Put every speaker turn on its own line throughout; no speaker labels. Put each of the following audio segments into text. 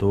2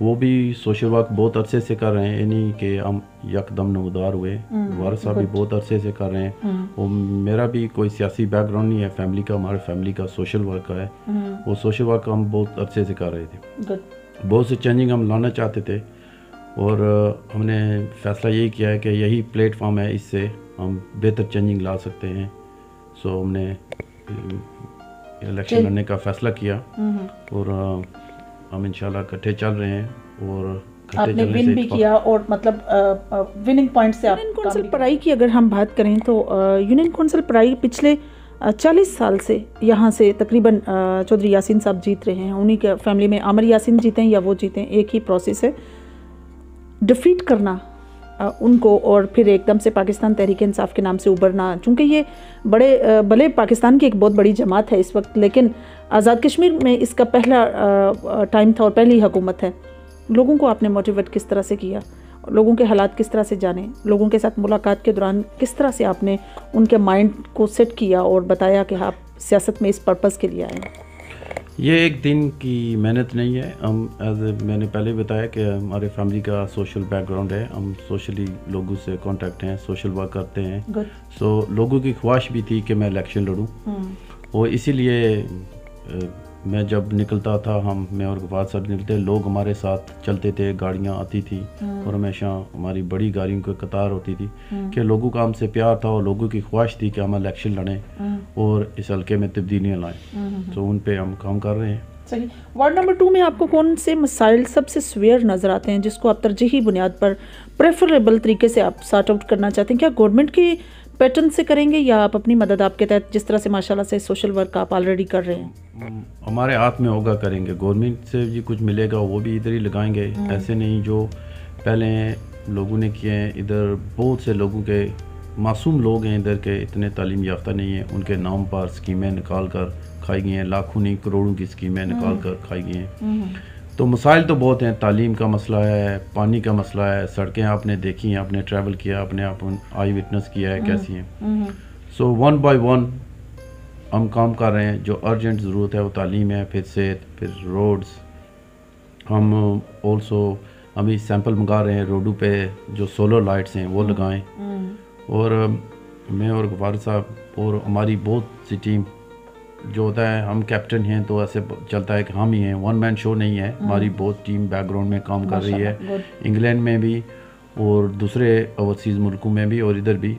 وہ بھی social work بہت عرصے سے کر رہے ہیں, یہ نہیں کہ ہم یکدم نمودار ہوئے. وارث صاحب بھی بہت عرصے سے کر رہے ہیں. وہ میرا بھی کوئی سیاسی بیک گراؤنڈ نہیں ہے, فیملی کا, ہمارے فیملی کا سوشل ورک کا ہے. وہ سوشل ورک ہم بہت عرصے سے کر رہے تھے. بہت سے چینجنگ ہم لانا چاہتے تھے, اور ہم نے فیصلہ یہی کیا ہے کہ یہی پلیٹ فارم ہے, اس سے ہم بہتر چینجنگ لا سکتے ہیں. سو ہم نے الیکشن لڑنے کا فیصلہ کیا, اور ہم انشاءاللہ اکٹھے چل رہے ہیں. اور
آپ نے ون بھی کیا, اور مطلب وننگ پوائنٹ سے. یونین کونسل پرائی کی اگر ہم بات کریں تو یونین کونسل پرائی پچھلے 40 سال سے یہاں سے تقریباً چودھری یاسین صاحب جیت رہے ہیں. انہی کے فیملی میں عامر یاسین جیتے ہیں یا وہ جیتے ہیں, ایک ہی پروسیس ہے ڈیفیٹ کرنا ان کو, اور پھر ایک دم سے پاکستان تحریک انصاف کے نام سے ابھرنا. چونکہ یہ بھلے پاکستان کی ایک بہت بڑی جماعت ہے اس وقت, لیکن آزاد کشمیر میں اس کا پہلا ٹائم تھا اور پہلی حکومت ہے. لوگوں کو آپ نے موٹیویٹ کس طرح سے کیا, لوگوں کے حالات کس طرح سے جانے, لوگوں کے ساتھ ملاقات کے دوران کس طرح سے آپ نے ان کے مائنڈ کو سیٹ کیا اور بتایا کہ آپ سیاست میں اس پرپز کے لیے آئے ہیں؟
یہ ایک دن کی محنت نہیں ہے. ہم میں نے پہلے بتایا کہ ہمارے فیملی کا سوشل بیک گراؤنڈ ہے, ہم سوشلی لوگوں سے کانٹیکٹ ہیں, سوشل ورک کرتے ہیں. سو لوگوں کی خواہش بھی تھی کہ میں الیکشن لڑوں, اور اسی لیے میں جب نکلتا تھا, میں اور غفار صاحب نکلتے, لوگ ہمارے ساتھ چلتے تھے, گاڑیاں آتی تھی, اور ہمیشہ ہماری بڑی گاڑیوں کی قطار ہوتی تھی کہ لوگوں کا ہم سے پیار تھا, اور لوگوں کی خواہش تھی کہ ہم الیکشن لڑیں اور اس حلقے میں تبدیلیاں لائیں. تو ان پہ ہم کام کر رہے ہیں.
صحیح. وارڈ نمبر 2 میں آپ کو کون سے مسائل سب سے سویئر نظر آتے ہیں جس کو آپ ترجیحی بنیاد پر پریفریبل طریقے سے آپ سارٹ آؤٹ کرنا چاہتے ہیں؟ کیا گورنمنٹ کی پیٹرن سے کریں گے یا آپ اپنی مدد آپ کے تحت جس طرح سے ماشاءاللہ سے سوشل ورک آپ آلریڈی کر رہے ہیں؟
ہمارے ہاتھ میں ہوگا کریں گے. گورنمنٹ سے جی کچھ ملے گا وہ بھی ادھر ہی لگائیں گے. ایسے نہیں جو پہلے لوگوں نے کیے ہیں, ادھر بہت سے لوگوں کے معصوم لوگ ہیں ادھر کے, اتنے تعلیم یافتہ نہیں ہیں, ان کے نام پر اسکیمیں نکال کر کھائی گئی ہیں, لاکھوں نہیں کروڑوں کی اسکیمیں نکال کر کھائی گئی ہیں. تو مسائل تو بہت ہیں. تعلیم کا مسئلہ ہے, پانی کا مسئلہ ہے, سڑکیں آپ نے دیکھی ہیں, آپ نے ٹریول کیا, آپ نے آئی وٹنس کیا ہے کیسی ہیں. سو 1 بائی 1 ہم کام کر رہے ہیں. جو ارجنٹ ضرورت ہے وہ تعلیم ہے, پھر صحت, پھر روڈز. ہم آلسو ابھی سیمپل منگا رہے ہیں روڈوں پہ جو سولر لائٹس ہیں وہ لگائیں. اور میں اور غفار صاحب اور ہماری بہت سی ٹیم جو ہوتا ہے, ہم کیپٹن ہیں تو ایسے چلتا ہے کہ ہم ہی ہیں, 1 مین شو نہیں ہے. ہماری بہت ٹیم بیک گراؤنڈ میں کام کر رہی ہے, انگلینڈ میں بھی اور دوسرے اوورسیز ملکوں میں بھی, اور ادھر بھی.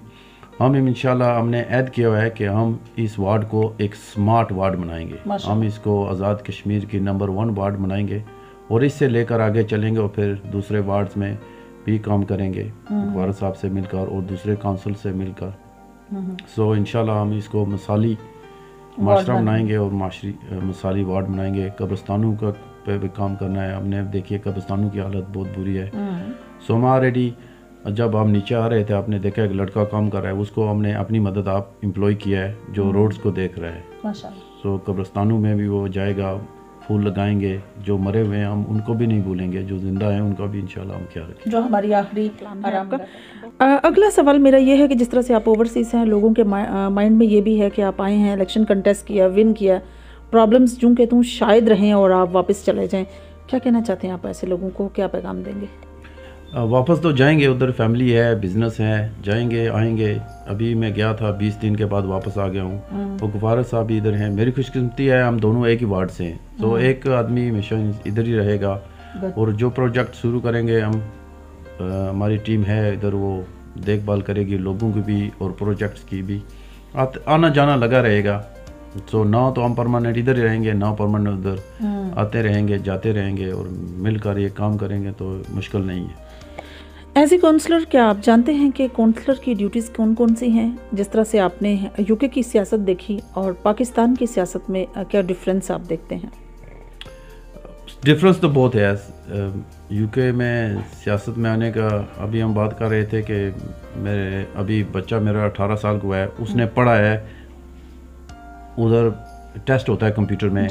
ہم انشاءاللہ ہم نے عہد کیا ہوا ہے کہ ہم اس وارڈ کو ایک سمارٹ وارڈ بنائیں گے. ہم اس کو آزاد کشمیر کی نمبر 1 وارڈ بنائیں گے, اور اس سے لے کر آگے چلیں گے, اور پھر دوسرے وارڈز میں بھی کام کریں گے غفار صاحب سے مل کر اور دوسرے کونسل سے مل کر. سو انشاءاللہ ہم اس کو مثالی معاشرہ بنائیں گے اور مثالی وارڈ بنائیں گے. قبرستانوں کا پہ بھی کام کرنا ہے. ہم نے دیکھیے قبرستانوں کی حالت بہت بری ہے. سو ہم آلریڈی جب ہم نیچے آ رہے تھے آپ نے دیکھا ایک لڑکا کام کر رہا ہے, اس کو ہم نے اپنی مدد آپ امپلائی کیا ہے جو روڈز کو دیکھ رہا ہے. سو قبرستانوں میں بھی وہ جائے گا, پھول لگائیں گے. جو مرے ہوئے ہیں ہم ان کو بھی نہیں بھولیں گے, جو زندہ ہیں ان کا بھی انشاءاللہ ہم خیال رکھیں گے.
جو ہماری آخری آرام کا. اگلا سوال میرا یہ ہے کہ جس طرح سے آپ اوورسیز ہیں, لوگوں کے مائنڈ میں یہ بھی ہے کہ آپ آئے ہیں, الیکشن کنٹیسٹ کیا, ون کیا, پرابلمز جو کہ تم شاید رہیں اور آپ واپس چلے جائیں. کیا کہنا چاہتے ہیں آپ ایسے لوگوں کو, کیا پیغام دیں گے؟
واپس تو جائیں گے, ادھر فیملی ہے, بزنس ہے, جائیں گے آئیں گے. ابھی میں گیا تھا 20 دن کے بعد واپس آ گیا ہوں. وہ غفار صاحب بھی ادھر ہیں. میری خوش قسمتی ہے ہم دونوں ایک ہی وارڈ سے ہیں, تو ایک آدمی ہمیشہ ادھر ہی رہے گا. اور جو پروجیکٹ شروع کریں گے ہم, ہماری ٹیم ہے ادھر, وہ دیکھ بھال کرے گی لوگوں کی بھی اور پروجیکٹس کی بھی. آنا جانا لگا رہے گا. سو نہ تو ہم پرماننٹ ادھر ہی رہیں گے, نہ پرماننٹ ادھر, آتے رہیں گے جاتے رہیں گے, اور مل کر یہ کام کریں گے تو مشکل نہیں ہے.
ایز اے کونسلر کیا آپ جانتے ہیں کہ کونسلر کی ڈیوٹیز کون کون سی ہیں؟ جس طرح سے آپ نے یو کے کی سیاست دیکھی اور پاکستان کی سیاست میں کیا ڈفرینس آپ دیکھتے ہیں؟
ڈفرینس تو بہت ہے. یو کے میں سیاست میں آنے کا ابھی ہم بات کر رہے تھے کہ میرے ابھی بچہ میرا 18 سال کا ہوا ہے, اس نے پڑھا ہے, ادھر ٹیسٹ ہوتا ہے کمپیوٹر میں,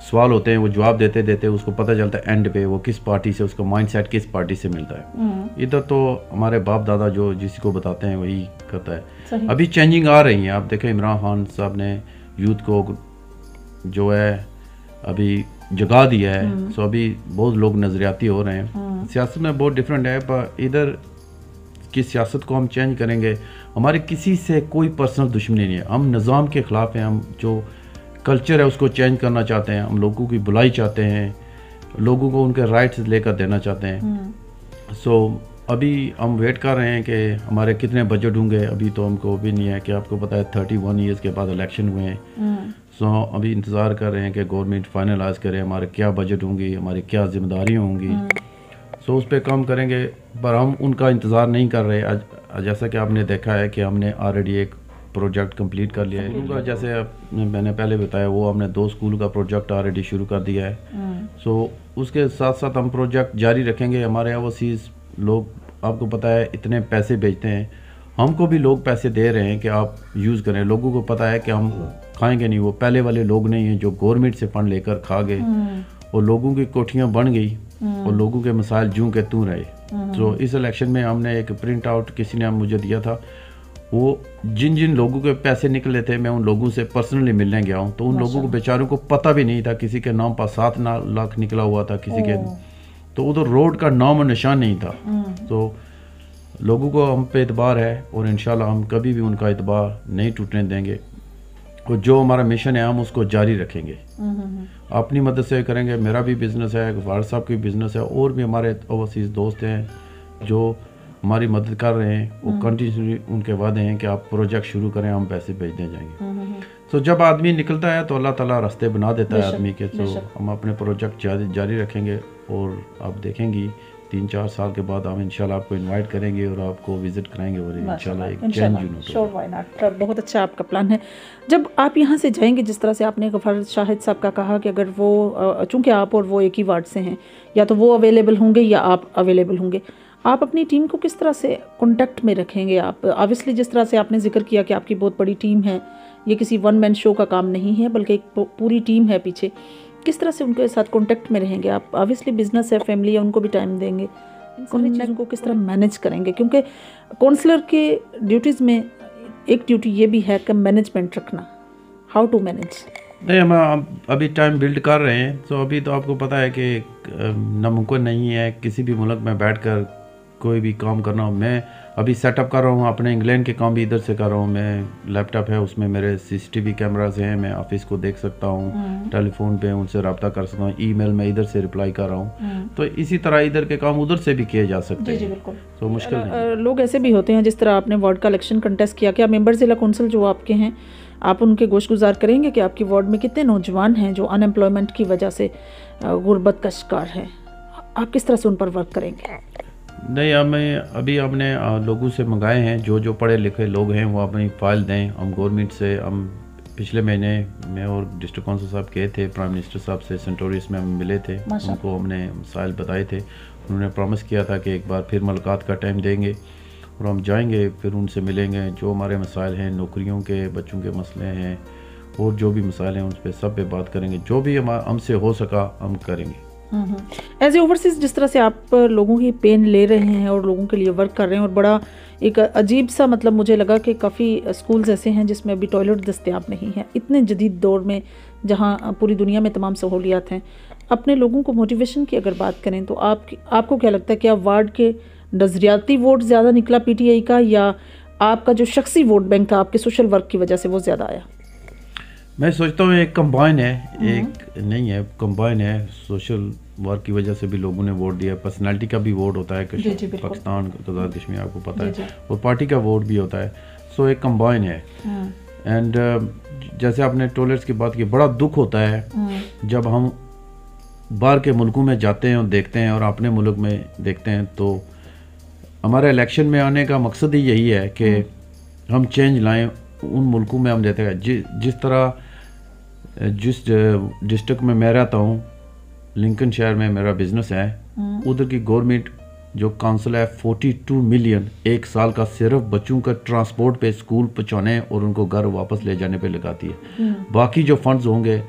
سوال ہوتے ہیں, وہ جواب دیتے دیتے اس کو پتہ چلتا ہے اینڈ پہ وہ کس پارٹی سے, اس کا مائنڈ سیٹ کس پارٹی سے ملتا ہے. ادھر تو ہمارے باپ دادا جو جس کو بتاتے ہیں وہی کرتا ہے. ابھی چینجنگ آ رہی ہیں. آپ دیکھیں عمران خان صاحب نے یوتھ کو جو ہے ابھی جگا دیا ہے. سو ابھی بہت لوگ نظریاتی ہو رہے ہیں. سیاست میں بہت ڈفرینٹ ہے، پر ادھر کی سیاست کو ہم چینج کریں گے. ہماری کسی سے کوئی پرسنل دشمنی نہیں ہے، ہم نظام کے خلاف ہیں. ہم جو کلچر ہے اس کو چینج کرنا چاہتے ہیں. ہم لوگوں کی بھلائی چاہتے ہیں، لوگوں کو ان کے رائٹس لے کر دینا چاہتے ہیں. سو ابھی ہم ویٹ کر رہے ہیں کہ ہمارے کتنے بجٹ ہوں گے. ابھی تو ہم کو بھی نہیں ہے کہ آپ کو پتہ ہے 31 ایئرس کے بعد الیکشن ہوئے ہیں. سو ابھی انتظار کر رہے ہیں کہ گورنمنٹ فائنلائز کرے ہمارے کیا بجٹ ہوں گی، ہماری کیا ذمہ داریاں ہوں گی. سو اس پہ کام کریں گے، پر ہم ان کا انتظار نہیں کر رہے. جیسا کہ آپ نے دیکھا ہے کہ ہم نے آلریڈی ایک پروجیکٹ کمپلیٹ کر لیا ہے. جیسے میں نے پہلے بتایا وہ ہم نے 2 اسکول کا پروجیکٹ آلریڈی شروع کر دیا ہے. سو اس کے ساتھ ساتھ ہم پروجیکٹ جاری رکھیں گے. ہمارے اوورسیز لوگ آپ کو پتہ ہے اتنے پیسے بھیجتے ہیں، ہم کو بھی لوگ پیسے دے رہے ہیں کہ آپ یوز کریں. لوگوں کو پتہ ہے کہ ہم کھائیں گے نہیں. وہ پہلے والے لوگ نہیں ہیں جو گورنمنٹ سے فنڈ لے کر کھا گئے، اور لوگوں کی کوٹھیاں بن گئی اور لوگوں کے مسائل جوں کے توں رہے. تو اس الیکشن میں ہم نے ایک پرنٹ آؤٹ کسی نے مجھے دیا تھا، وہ جن جن لوگوں کے پیسے نکلے تھے میں ان لوگوں سے پرسنلی ملنے گیا ہوں. تو ان لوگوں کو بیچاروں کو پتہ بھی نہیں تھا. کسی کے نام پر 7 لاکھ نکلا ہوا تھا، کسی کے تو ادھر روڈ کا نام و نشان نہیں تھا. تو لوگوں کو ہم پہ اعتبار ہے، اور انشاءاللہ ہم کبھی بھی ان کا اعتبار نہیں ٹوٹنے دیں گے. اور جو ہمارا مشن ہے ہم اس کو جاری رکھیں گے. اپنی مدد سے کریں گے. میرا بھی بزنس ہے، غفار صاحب کی بزنس ہے، اور بھی ہمارے اوورسیز دوست ہیں جو ہماری مدد کر رہے ہیں. وہ کنٹینیوسلی ان کے وعدے ہیں کہ آپ پروجیکٹ شروع کریں، ہم پیسے بھیجنے جائیں گے. تو جب آدمی نکلتا ہے تو اللہ تعالیٰ راستے بنا دیتا ہے آدمی کے. تو ہم اپنے پروجیکٹ جاری رکھیں گے، اور آپ دیکھیں گی 3-4 سال کے بعد ہم انشاءاللہ آپ کو انوائٹ کریں گے اور آپ کو وزٹ کرائیں گے، اور انشاءاللہ ایک چینج ہوگا.
بہت اچھا آپ کا پلان ہے. جب آپ یہاں سے جائیں گے، جس طرح سے آپ نے غفار شاہد صاحب کا کہا کہ اگر وہ چونکہ آپ اور وہ ایک ہی وارڈ سے ہیں، یا تو وہ اویلیبل ہوں گے یا آپ اویلیبل ہوں گے، آپ اپنی ٹیم کو کس طرح سے کانٹیکٹ میں رکھیں گے؟ آپ آبویسلی جس طرح سے آپ نے ذکر کیا کہ آپ کی بہت بڑی ٹیم ہے، یہ کسی ون مین شو کا کام نہیں ہے بلکہ ایک پوری ٹیم ہے پیچھے. کس طرح سے ان کے ساتھ کانٹیکٹ میں رہیں گے آپ؟ آبویسلی بزنس ہے، فیملی ہے، ان کو بھی ٹائم دیں گے. ان چیزوں کو کس طرح مینیج کریں گے؟ کیونکہ کونسلر کے ڈیوٹیز میں ایک ڈیوٹی یہ بھی ہے کہ مینجمنٹ رکھنا. How to manage?
نہیں، ہم ابھی ٹائم بلڈ کر رہے ہیں. تو ابھی تو آپ کو پتہ ہے کہ ناممکن نہیں ہے کسی بھی ملک میں بیٹھ کر کوئی بھی کام کرنا. میں ابھی سیٹ اپ کر رہا ہوں اپنے انگلینڈ کے کام بھی ادھر سے کر رہا ہوں. میں لیپ ٹاپ ہے، اس میں میرے CCTV کیمراز ہیں، میں آفس کو دیکھ سکتا ہوں، ٹیلی فون پہ ان سے رابطہ کر سکتا ہوں، ای میل میں ادھر سے رپلائی کر رہا ہوں. تو اسی طرح ادھر کے کام ادھر سے بھی کیے جا سکتے ہیں.
جی بالکل.
تو مشکل نہیں.
لوگ ایسے بھی ہوتے ہیں، جس طرح آپ نے وارڈ کا الیکشن کنٹیسٹ کیا، کیا ممبر ضلع کونسل جو آپ کے ہیں، آپ ان کے گوش گزار کریں گے کہ آپ کی وارڈ میں کتنے نوجوان ہیں جو ان امپلائمنٹ کی وجہ سے غربت کا شکار ہیں؟ آپ کس طرح سے ان پر ورک کریں گے؟
نہیں، ہم نے لوگوں سے منگائے ہیں، جو پڑھے لکھے لوگ ہیں وہ اپنی فائل دیں. ہم گورنمنٹ سے ہم پچھلے مہینے میں اور ڈسٹرکٹ کونسل صاحب گئے تھے، پرائم منسٹر صاحب سے سینٹوریس میں ہم ملے تھے. ان کو ہم نے مسائل بتائے تھے. انہوں نے پرومس کیا تھا کہ ایک بار پھر ملاقات کا ٹائم دیں گے، اور ہم جائیں گے، پھر ان سے ملیں گے. جو ہمارے مسائل ہیں، نوکریوں کے، بچوں کے مسئلے ہیں، اور جو بھی مسائل ہیں ان پہ سب پہ بات کریں گے. جو بھی ہم سے ہو سکا ہم کریں گے.
ایز اے اوورسیز جس طرح سے آپ لوگوں کی پین لے رہے ہیں اور لوگوں کے لیے ورک کر رہے ہیں، اور بڑا ایک عجیب سا مطلب مجھے لگا کہ کافی اسکولز ایسے ہیں جس میں ابھی ٹوائلٹ دستیاب نہیں ہے، اتنے جدید دور میں جہاں پوری دنیا میں تمام سہولیات ہیں. اپنے لوگوں کو موٹیویشن کی اگر بات کریں تو آپ کو کیا لگتا ہے، کیا وارڈ کے نظریاتی ووٹ زیادہ نکلا PTI کا، یا آپ کا جو شخصی ووٹ بینک تھا آپ کے سوشل ورک کی وجہ سے وہ زیادہ آیا؟
میں سوچتا ہوں ایک کمبائن ہے، ایک نہیں ہے، کمبائن ہے. سوشل ورک کی وجہ سے بھی لوگوں نے ووٹ دیا. پرسنالٹی کا بھی ووٹ ہوتا ہے، پاکستان آزاد کشمیر آپ کو پتہ ہے، اور پارٹی کا ووٹ بھی ہوتا ہے. سو ایک کمبائن ہے. اینڈ جیسے آپ نے ٹوائلٹس کی بات کی، بڑا دکھ ہوتا ہے جب ہم باہر کے ملکوں میں جاتے ہیں اور دیکھتے ہیں اور اپنے ملک میں دیکھتے ہیں. تو ہمارے الیکشن میں آنے کا مقصد ہی یہی ہے کہ ہم چینج لائیں. ان ملکوں میں ہم دیتے ہیں جس طرح جس ڈسٹرکٹ میں میں رہتا ہوں، لنکن شہر میں میرا بزنس ہے، ادھر کی گورنمنٹ جو کانسل ہے 42 ملین ایک سال کا صرف بچوں کا ٹرانسپورٹ پہ اسکول پہنچانے اور ان کو گھر واپس لے جانے پہ لگاتی ہے. باقی جو فنڈز ہوں گے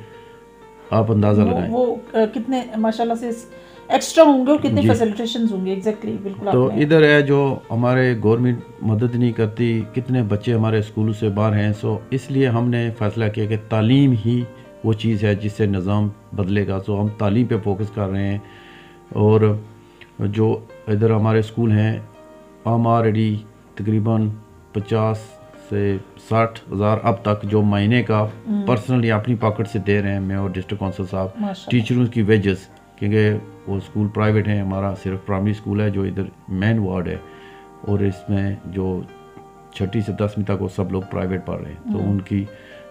آپ اندازہ لگائیں
وہ کتنے ماشاءاللہ سے ایکسٹرا ہوں گے اور کتنے فیسیلیٹیشنز ہوں گے. ایگزیکٹلی، بالکل.
تو ادھر ہے جو ہمارے گورنمنٹ مدد نہیں کرتی، کتنے بچے ہمارے اسکولوں سے باہر ہیں. سو اس لیے ہم نے فیصلہ کیا کہ تعلیم ہی وہ چیز ہے جس سے نظام بدلے گا. تو ہم تعلیم پہ فوکس کر رہے ہیں. اور جو ادھر ہمارے اسکول ہیں ہم آلریڈی تقریباً 50 سے 60 ہزار اب تک جو مہینے کا پرسنلی اپنی پاکٹ سے دے رہے ہیں میں اور ڈسٹرکٹ کونسل صاحب ٹیچروں کی ویجز, کیونکہ وہ اسکول پرائیویٹ ہیں. ہمارا صرف پرائمری اسکول ہے جو ادھر مین وارڈ ہے, اور اس میں جو 6 سے 10ویں تک وہ سب لوگ پرائیویٹ پڑھ رہے ہیں. تو ان کی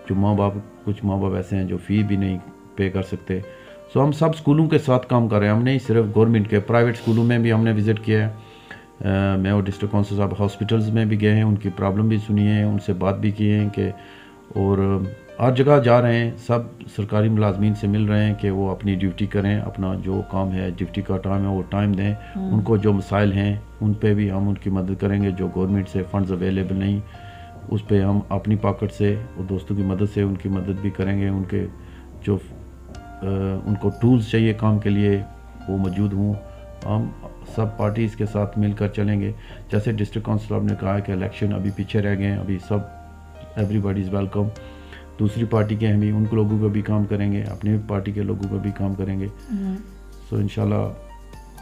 جو ماں باپ, کچھ ماں باپ ایسے ہیں جو فی بھی نہیں پے کر سکتے. سو ہم سب اسکولوں کے ساتھ کام کر رہے ہیں. ہم نہیں صرف گورنمنٹ کے, پرائیویٹ اسکولوں میں بھی ہم نے وزٹ کیا ہے. میں اور ڈسٹرکٹ کونسل صاحب ہاسپٹلز میں بھی گئے ہیں, ان کی پرابلم بھی سنی ہے, ان سے بات بھی کی ہے کہ, اور ہر جگہ جا رہے ہیں. سب سرکاری ملازمین سے مل رہے ہیں کہ وہ اپنی ڈیوٹی کریں, اپنا جو کام ہے ڈیوٹی کا ٹائم ہے وہ ٹائم دیں. ان کو جو مسائل ہیں ان پہ بھی ہم ان کی مدد کریں گے. جو گورنمنٹ سے فنڈز اویلیبل نہیں اس پہ ہم اپنی پاکٹ سے اور دوستوں کی مدد سے ان کی مدد بھی کریں گے. ان کے جو ان کو ٹولز چاہیے کام کے لیے وہ موجود ہوں. ہم سب پارٹیز کے ساتھ مل کر چلیں گے. جیسے ڈسٹرکٹ کونسل صاحب نے کہا کہ الیکشن ابھی پیچھے رہ گئے ہیں, ابھی سب ایوری باڈی از ویلکم. دوسری پارٹی کے ہم بھی ان کو لوگوں کو بھی کام کریں گے, اپنی پارٹی کے لوگوں کو بھی کام کریں گے. سو انشاءاللہ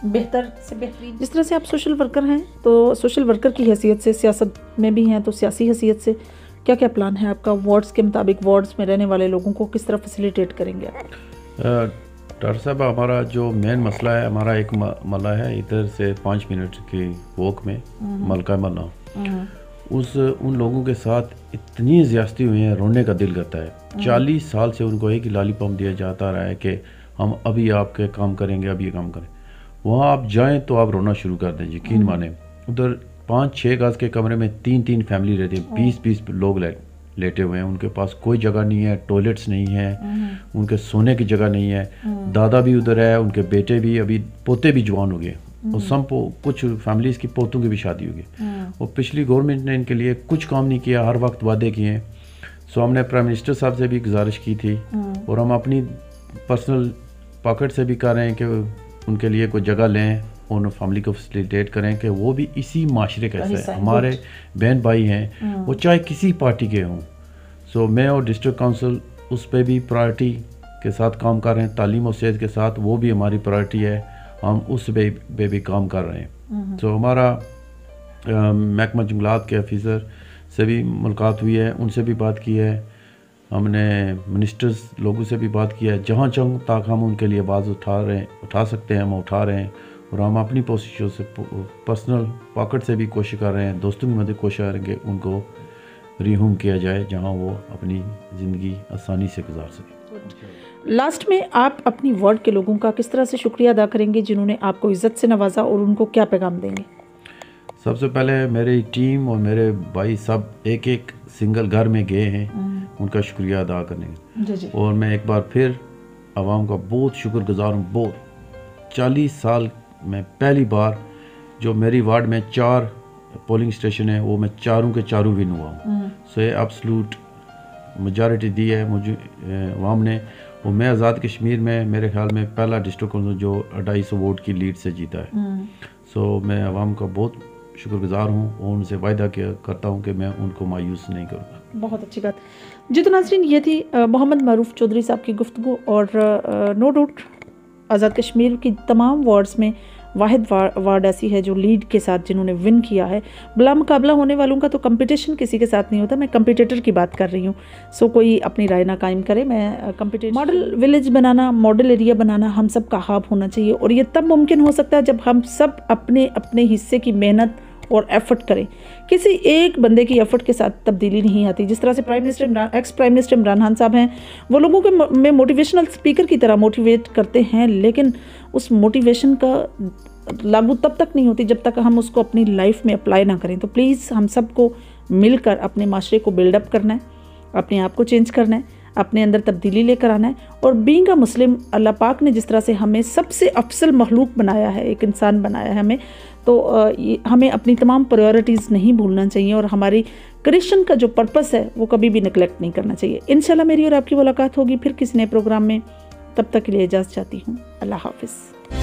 بہتر سے بہترین. جس طرح سے آپ سوشل ورکر ہیں تو سوشل ورکر کی حیثیت سے سیاست میں بھی ہیں, تو سیاسی حیثیت سے کیا کیا پلان ہے آپ کا؟ وارڈز کے مطابق وارڈز میں رہنے والے لوگوں کو کس طرح فیسیلیٹیٹ کریں گے آپ؟
ڈاکٹر صاحب ہمارا جو مین مسئلہ ہے, ہمارا ایک ملا ہے ادھر سے 5 منٹ کی واک میں, ملکہ ملا. ان لوگوں کے ساتھ اتنی زیادتی ہوئی ہیں, رونے کا دل کرتا ہے. 40 سال سے ان کو ایک ہی لالی پام دیا جاتا رہا ہے کہ ہم ابھی آپ کے کام کریں گے, اب یہ کام کریں. وہاں آپ جائیں تو آپ رونا شروع کر دیں, یقین مانیں. ادھر 5-6 گز کے کمرے میں 3 فیملی رہتی ہیں, 20 لوگ لیٹے ہوئے ہیں. ان کے پاس کوئی جگہ نہیں ہے, ٹوائلٹس نہیں ہے, ان کے سونے کی جگہ نہیں ہے. دادا بھی ادھر ہے, ان کے بیٹے بھی, ابھی پوتے بھی جوان ہو گئے, اور کچھ فیملیز کی پوتوں کی بھی شادی ہو گئی. اور پچھلی گورنمنٹ نے ان کے لیے کچھ کام نہیں کیا, ہر وقت وعدے کیے ہیں. سو ہم نے پرائم منسٹر صاحب سے بھی گزارش کی تھی, اور ہم اپنی پرسنل پاکٹ سے بھی کر رہے ہیں کہ ان کے لیے کوئی جگہ لیں, ان فیملی کو فیسیلیٹیٹ کریں کہ وہ بھی اسی معاشرے کا حصہ ہے. ہمارے بہن بھائی ہیں, وہ چاہے کسی پارٹی کے ہوں. سو میں اور ڈسٹرکٹ کونسل اس پہ بھی پرائرٹی کے ساتھ کام کر رہے ہیں. تعلیم و صحت کے ساتھ وہ بھی ہماری پرائرٹی ہے, ہم اس پہ بھی کام کر رہے ہیں. سو ہمارا محکمہ جنگلات کے آفیسر سے بھی ملاقات ہوئی ہے, ان سے بھی بات کی ہے. ہم نے منسٹرز لوگوں سے بھی بات کی ہے. جہاں چاہوں تاکہ ہم ان کے لیے آواز اٹھا سکتے ہیں, ہم اٹھا رہے ہیں. اور ہم اپنی پوزیشن سے پرسنل پاکٹ سے بھی کوشش کر رہے ہیں, دوستوں کی مدد کوشش کریں گے ان کو ریہوم کیا جائے جہاں وہ اپنی زندگی آسانی سے گزار سکیں.
لاسٹ میں آپ اپنی وارڈ کے لوگوں کا کس طرح سے شکریہ ادا کریں گے جنہوں نے آپ کو عزت سے نوازا, اور ان کو کیا پیغام دیں گے؟
سب سے پہلے میری ٹیم اور میرے بھائی سب ایک سنگل گھر میں گئے ہیں, ان کا شکریہ ادا کرنے گے. اور میں ایک بار پھر عوام کا بہت شکر گزار ہوں. بہت 40 سال میں پہلی بار جو میری وارڈ میں 4 پولنگ اسٹیشن ہیں وہ میں چاروں کے چاروں ون ہوا ہوں. سو یہ ایبسلوٹ میجارٹی دی ہے مجھے عوام نے. اور میں آزاد کشمیر میں میرے خیال میں پہلا ڈسٹرکٹ کونسل جو 250 ووٹ کی لیڈ سے جیتا ہے. سو میں عوام کا بہت شکر گزار ہوں, اور ان سے وعدہ کرتا ہوں کہ میں ان کو مایوس نہیں کروں گا.
بہت اچھی بات. جی تو ناظرین, یہ تھی محمد معروف چودھری صاحب کی گفتگو. اور نو ڈاؤٹ آزاد کشمیر کی تمام وارڈز میں واحد وارڈ ایسی ہے جو لیڈ کے ساتھ جنہوں نے ون کیا ہے. بلا مقابلہ ہونے والوں کا تو کمپٹیشن کسی کے ساتھ نہیں ہوتا, میں کمپٹیٹر کی بات کر رہی ہوں. سو کوئی اپنی رائے نہ قائم کرے. میں ماڈل ولیج بنانا, ماڈل ایریا بنانا ہم سب کا خواب ہونا چاہیے, اور یہ تب ممکن ہو سکتا ہے جب ہم سب اپنے اپنے حصے کی محنت اور ایفرٹ کریں. کسی ایک بندے کی ایفرٹ کے ساتھ تبدیلی نہیں آتی. جس طرح سے ex prime minister Imran Khan صاحب ہیں, وہ لوگوں کے میں موٹیویشنل اسپیکر کی طرح موٹیویٹ کرتے ہیں, لیکن اس موٹیویشن کا لاگو تب تک نہیں ہوتی جب تک ہم اس کو اپنی لائف میں اپلائی نہ کریں. تو پلیز ہم سب کو مل کر اپنے معاشرے کو بلڈ اپ کرنا ہے, اپنے آپ کو چینج کرنا ہے, اپنے اندر تبدیلی لے کر آنا ہے. اور بینگ اے مسلم, اللہ پاک نے جس طرح سے ہمیں سب سے افضل مخلوق بنایا ہے, ایک انسان بنایا ہے ہمیں, تو ہمیں اپنی تمام پرائیورٹیز نہیں بھولنا چاہیے, اور ہماری کرسچن کا جو پرپس ہے وہ کبھی بھی نگلیکٹ نہیں کرنا چاہیے. انشاءاللہ میری اور آپ کی ملاقات ہوگی پھر کسی نئے پروگرام میں. تب تک کے لیے اجازت چاہتی ہوں. اللہ حافظ.